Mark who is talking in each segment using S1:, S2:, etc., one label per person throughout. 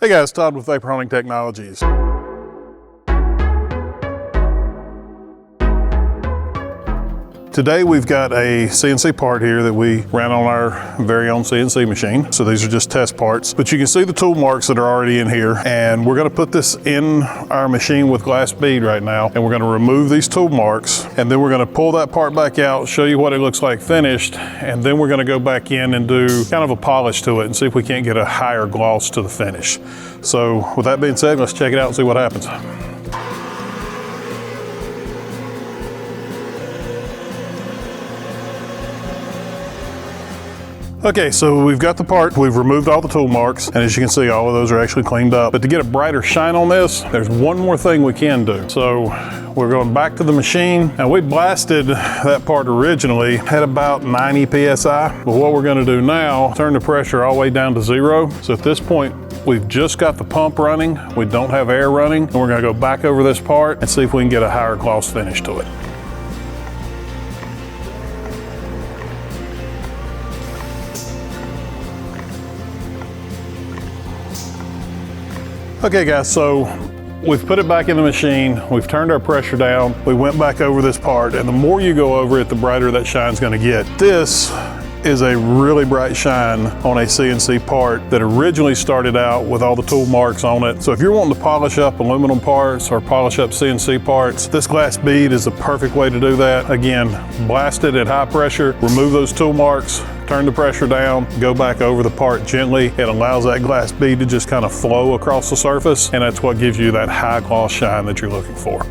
S1: Hey guys, Todd with Vapor Hunting Technologies. Today we've got a CNC part here that we ran on our very own CNC machine. So these are just test parts, but you can see the tool marks that are already in here, and we're gonna put this in our machine with glass bead right now, and we're gonna remove these tool marks, and then we're gonna pull that part back out, show you what it looks like finished, and then we're gonna go back in and do kind of a polish to it and see if we can't get a higher gloss to the finish. So with that being said, let's check it out and see what happens. Okay, so we've got the part, we've removed all the tool marks, and as you can see, all of those are actually cleaned up. But to get a brighter shine on this, there's one more thing we can do. So we're going back to the machine, and we blasted that part originally at about 90 PSI. But what we're gonna do now, turn the pressure all the way down to 0. So at this point, we've just got the pump running, we don't have air running, and we're gonna go back over this part and see if we can get a higher gloss finish to it. Okay guys, so we've put it back in the machine, we've turned our pressure down, we went back over this part, and the more you go over it, the brighter that shine's gonna get. This is a really bright shine on a CNC part that originally started out with all the tool marks on it. So if you're wanting to polish up aluminum parts or polish up CNC parts, this glass bead is the perfect way to do that. Again, blast it at high pressure, remove those tool marks, turn the pressure down, go back over the part gently. It allows that glass bead to just kind of flow across the surface, and that's what gives you that high gloss shine that you're looking for.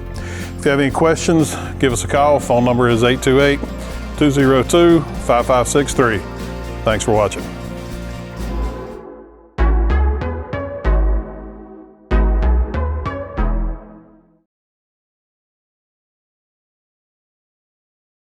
S1: If you have any questions, give us a call. Phone number is 828-202-5563. Thanks for watching.